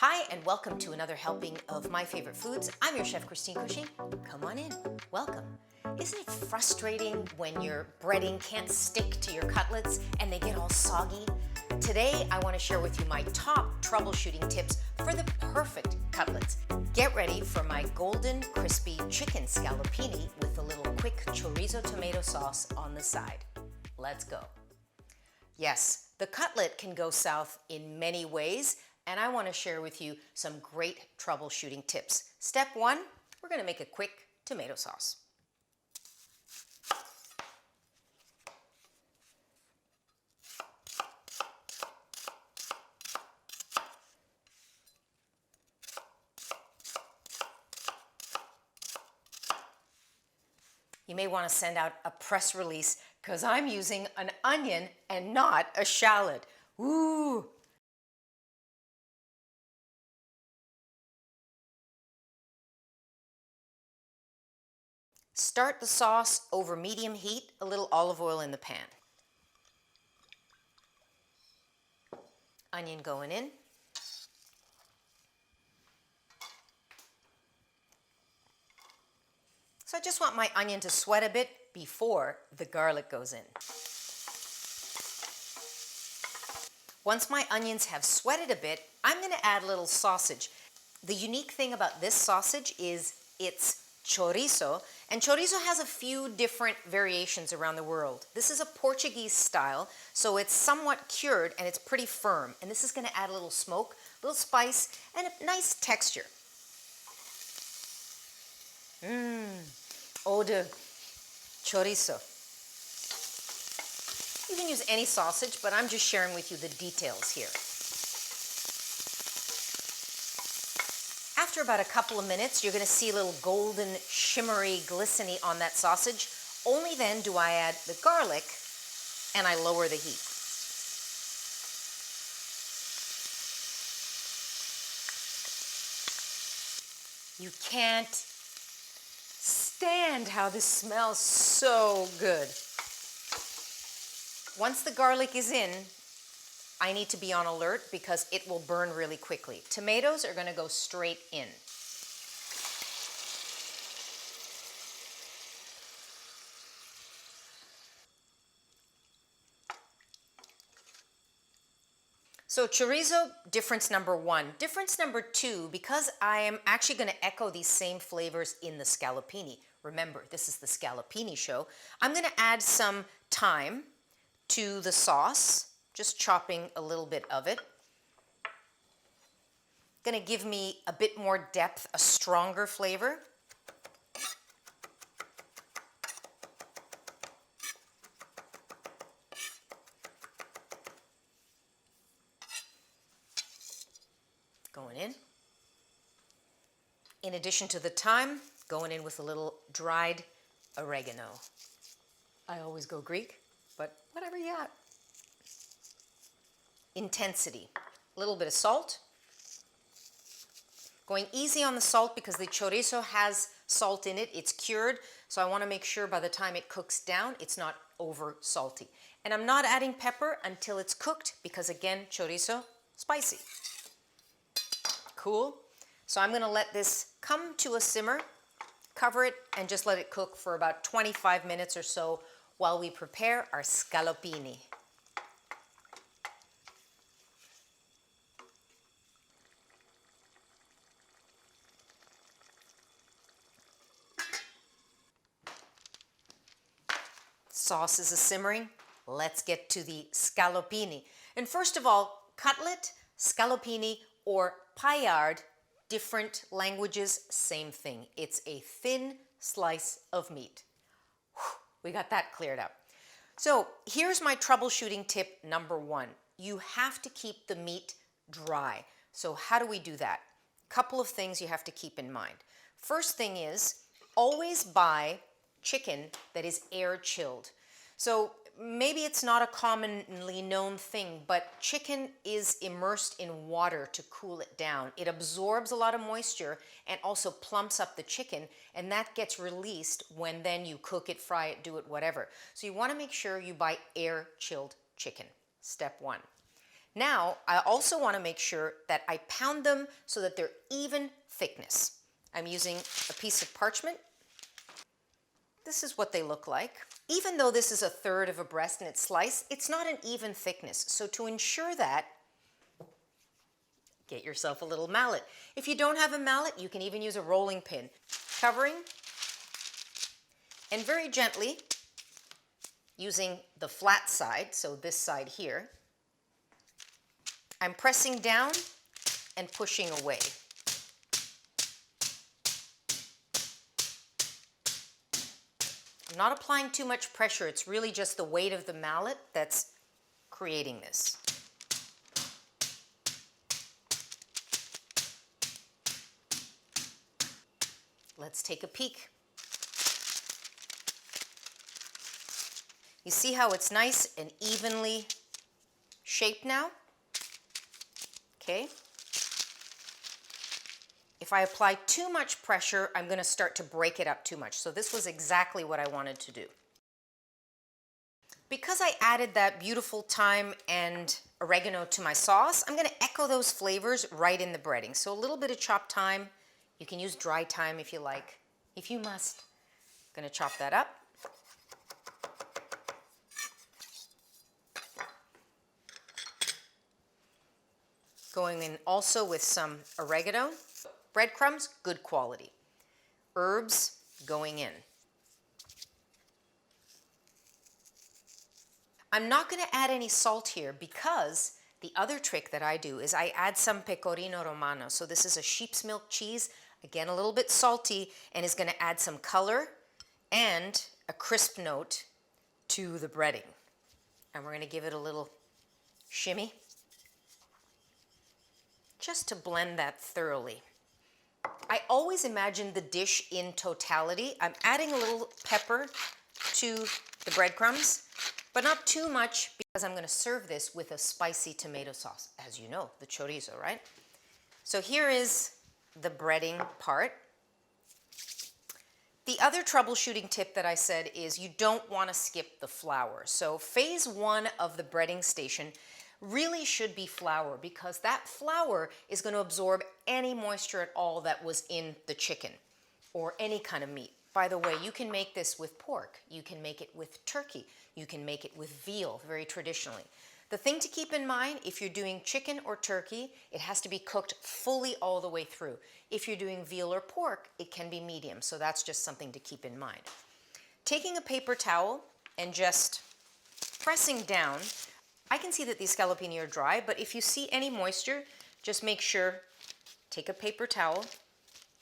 Hi, and welcome to another helping of my favorite foods. I'm your chef, Christine Cushing. Come on in. Welcome. Isn't it frustrating when your breading can't stick to your cutlets and they get all soggy? Today, I want to share with you my top troubleshooting tips for the perfect cutlets. Get ready for my golden, crispy chicken scaloppini with a little quick chorizo tomato sauce on the side. Let's go. Yes, the cutlet can go south in many ways, and I want to share with you some great troubleshooting tips. Step one, we're going to make a quick tomato sauce. You may want to send out a press release because I'm using an onion and not a shallot. Ooh! Start the sauce over medium heat, a little olive oil in the pan. Onion going in. So I just want my onion to sweat a bit before the garlic goes in. Once my onions have sweated a bit, I'm going to add a little sausage. The unique thing about this sausage is it's chorizo, and chorizo has a few different variations around the world. This is a Portuguese style, so it's somewhat cured and it's pretty firm. And this is going to add a little smoke, a little spice, and a nice texture. Eau de chorizo. You can use any sausage, but I'm just sharing with you the details here. After about a couple of minutes, you're going to see a little golden, shimmery, glistening on that sausage. Only then do I add the garlic and I lower the heat. You can't stand how this smells so good. Once the garlic is in, I need to be on alert because it will burn really quickly. Tomatoes are going to go straight in. So chorizo, difference number one. Difference number two, because I am actually going to echo these same flavors in the scaloppini. Remember, this is the scaloppini show. I'm going to add some thyme to the sauce, just chopping a little bit of it. Going to give me a bit more depth, a stronger flavor. Going in. In addition to the thyme, going in with a little dried oregano. I always go Greek, but whatever you got. Intensity. A little bit of salt. Going easy on the salt because the chorizo has salt in it. It's cured, so I want to make sure by the time it cooks down, it's not over salty. And I'm not adding pepper until it's cooked because, again, chorizo, spicy. Cool. So I'm going to let this come to a simmer, cover it, and just let it cook for about 25 minutes or so while we prepare our scaloppini. Sauce is simmering. Let's get to the scaloppini. And first of all, cutlet, scaloppini, or paillard, different languages, same thing. It's a thin slice of meat. Whew, we got that cleared up. So here's my troubleshooting tip number one. You have to keep the meat dry. So how do we do that? Couple of things you have to keep in mind. First thing is, always buy chicken that is air chilled. So maybe it's not a commonly known thing, but chicken is immersed in water to cool it down. It absorbs a lot of moisture and also plumps up the chicken, and that gets released when then you cook it, fry it, do it, whatever. So you want to make sure you buy air chilled chicken. Step one. Now, I also want to make sure that I pound them so that they're even thickness. I'm using a piece of parchment. This is what they look like. Even though this is a third of a breast and it's sliced, it's not an even thickness. So to ensure that, get yourself a little mallet. If you don't have a mallet, you can even use a rolling pin. Covering, and very gently, using the flat side, so this side here, I'm pressing down and pushing away. I'm not applying too much pressure. It's really just the weight of the mallet that's creating this. Let's take a peek. You see how it's nice and evenly shaped now? Okay. If I apply too much pressure, I'm going to start to break it up too much. So this was exactly what I wanted to do. Because I added that beautiful thyme and oregano to my sauce, I'm going to echo those flavors right in the breading. So a little bit of chopped thyme. You can use dry thyme if you like, if you must. I'm going to chop that up. Going in also with some oregano. Breadcrumbs, good quality. Herbs going in. I'm not going to add any salt here because the other trick that I do is I add some pecorino romano. So this is a sheep's milk cheese, again a little bit salty, and is going to add some color and a crisp note to the breading. And we're going to give it a little shimmy just to blend that thoroughly. I always imagine the dish in totality. I'm adding a little pepper to the breadcrumbs, but not too much because I'm going to serve this with a spicy tomato sauce. As you know, the chorizo, right? So here is the breading part. The other troubleshooting tip that I said is you don't want to skip the flour. So phase one of the breading station really should be flour because that flour is going to absorb any moisture at all that was in the chicken or any kind of meat. By the way, you can make this with pork, you can make it with turkey, you can make it with veal, very traditionally. The thing to keep in mind, if you're doing chicken or turkey, it has to be cooked fully all the way through. If you're doing veal or pork, it can be medium, so that's just something to keep in mind. Taking a paper towel and just pressing down, I can see that these scaloppini are dry, but if you see any moisture, just make sure, take a paper towel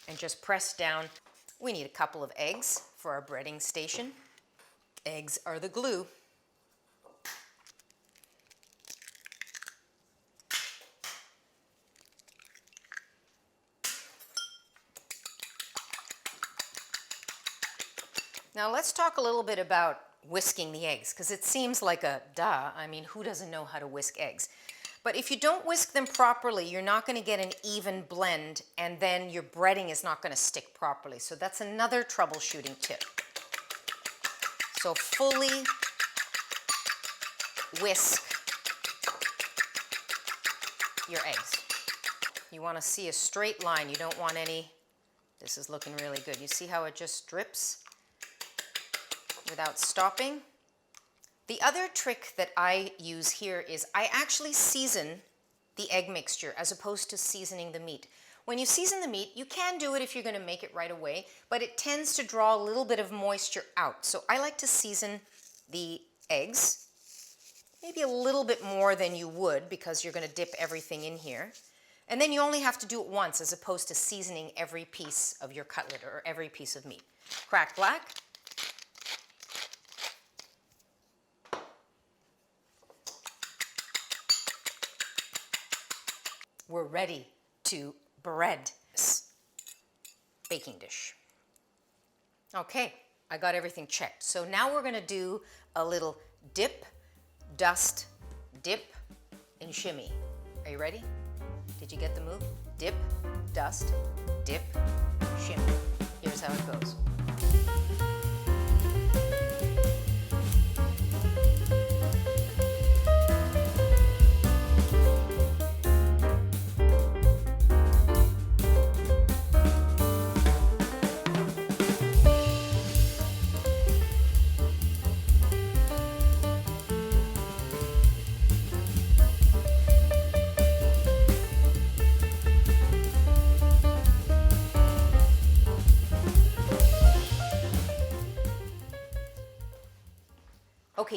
and just press down. We need a couple of eggs for our breading station. Eggs are the glue. Now let's talk a little bit about whisking the eggs, because it seems like a duh. I mean, who doesn't know how to whisk eggs? But if you don't whisk them properly, you're not going to get an even blend, and then your breading is not going to stick properly. So that's another troubleshooting tip. So fully whisk your eggs. You want to see a straight line. You don't want any. This is looking really good. You see how it just drips without stopping? The other trick that I use here is I actually season the egg mixture as opposed to seasoning the meat. When you season the meat, you can do it if you're going to make it right away, but it tends to draw a little bit of moisture out. So I like to season the eggs, maybe a little bit more than you would because you're going to dip everything in here. And then you only have to do it once as opposed to seasoning every piece of your cutlet or every piece of meat. Cracked black. We're ready to bread this baking dish. Okay, I got everything checked. So now we're going to do a little dip, dust, dip, and shimmy. Are you ready? Did you get the move? Dip, dust, dip, shimmy. Here's how it goes.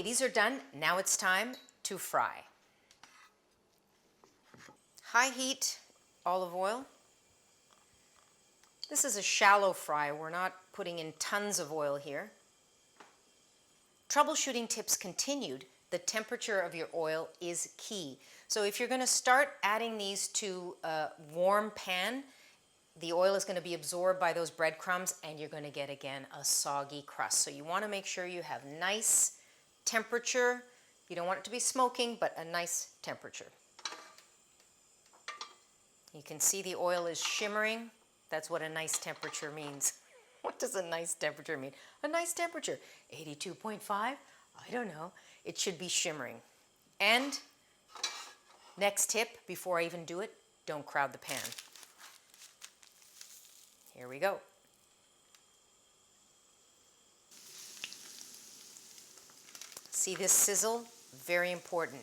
Okay, these are done. Now it's time to fry. High heat olive oil. This is a shallow fry. We're not putting in tons of oil here. Troubleshooting tips continued. The temperature of your oil is key. So if you're going to start adding these to a warm pan, the oil is going to be absorbed by those breadcrumbs and you're going to get, again, a soggy crust. So you want to make sure you have nice temperature. You don't want it to be smoking, but a nice temperature. You can see the oil is shimmering. That's what a nice temperature means. What does a nice temperature mean? A nice temperature, 82.5? I don't know. It should be shimmering. And next tip, before I even do it, don't crowd the pan. Here we go. See this sizzle? Very important.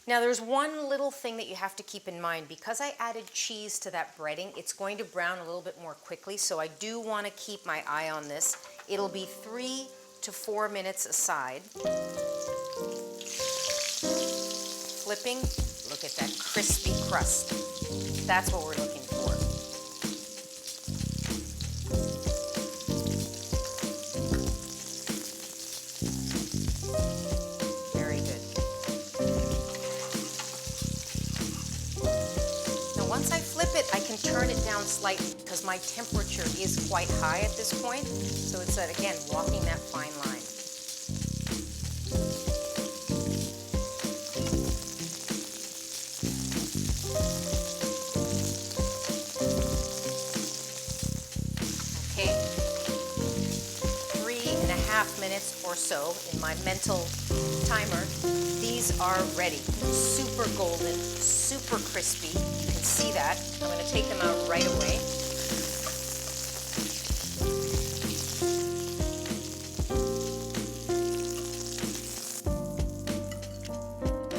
Now there's one little thing that you have to keep in mind. Because I added cheese to that breading, it's going to brown a little bit more quickly, so I do want to keep my eye on this. It'll be 3 to 4 minutes aside. Flipping, look at that crispy crust. That's what we're looking for. Once I flip it, I can turn it down slightly because my temperature is quite high at this point. So it's, again, walking that fine line. Okay, 3.5 minutes or so in my mental timer. These are ready. Super golden, super crispy. You can see that. I'm going to take them out right away.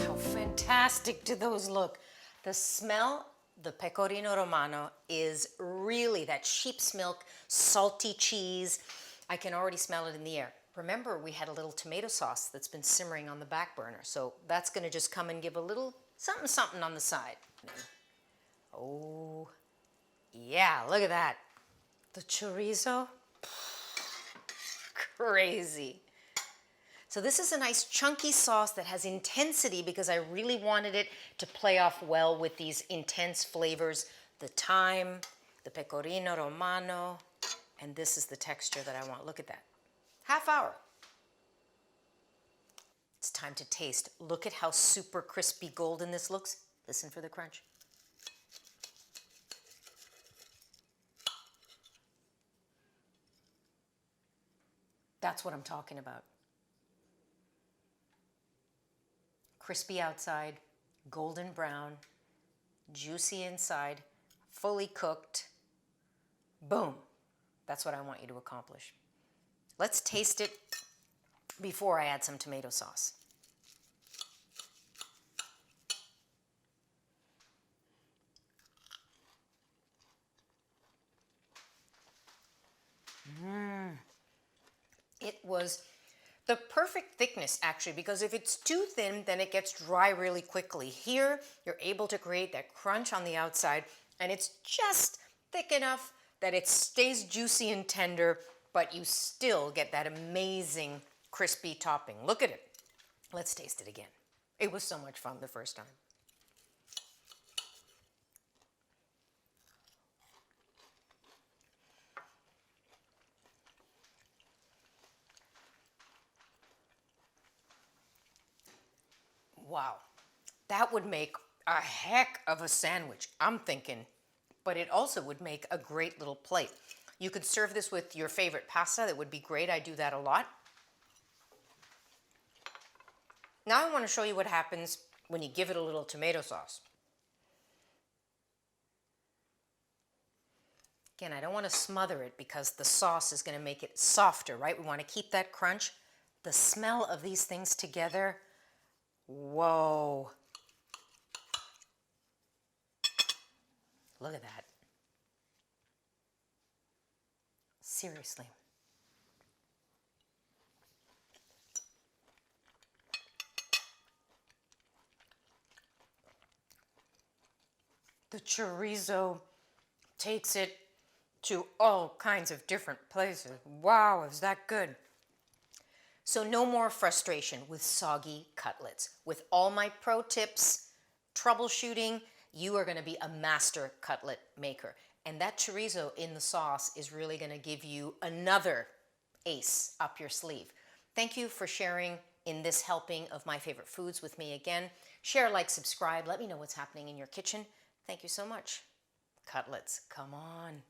How fantastic do those look? The smell, the pecorino romano, is really that sheep's milk, salty cheese. I can already smell it in the air. Remember, we had a little tomato sauce that's been simmering on the back burner, so that's going to just come and give a little something on the side. Oh, yeah, look at that. The chorizo, crazy. So this is a nice chunky sauce that has intensity because I really wanted it to play off well with these intense flavors, the thyme, the pecorino romano, and this is the texture that I want. Look at that. Half hour. It's time to taste. Look at how super crispy golden this looks. Listen for the crunch. That's what I'm talking about. Crispy outside, golden brown, juicy inside, fully cooked. Boom. That's what I want you to accomplish. Let's taste it before I add some tomato sauce. It was the perfect thickness, actually, because if it's too thin, then it gets dry really quickly. Here, you're able to create that crunch on the outside, and it's just thick enough that it stays juicy and tender, but you still get that amazing crispy topping. Look at it. Let's taste it again. It was so much fun the first time. Wow, that would make a heck of a sandwich, I'm thinking, but it also would make a great little plate. You could serve this with your favorite pasta. That would be great. I do that a lot. Now I want to show you what happens when you give it a little tomato sauce. Again, I don't want to smother it because the sauce is going to make it softer, right? We want to keep that crunch. The smell of these things together, whoa. Look at that. Seriously. The chorizo takes it to all kinds of different places. Wow, is that good? So no more frustration with soggy cutlets. With all my pro tips, troubleshooting, you are going to be a master cutlet maker. And that chorizo in the sauce is really going to give you another ace up your sleeve. Thank you for sharing in this helping of my favorite foods with me again. Share, like, subscribe. Let me know what's happening in your kitchen. Thank you so much. Cutlets, come on.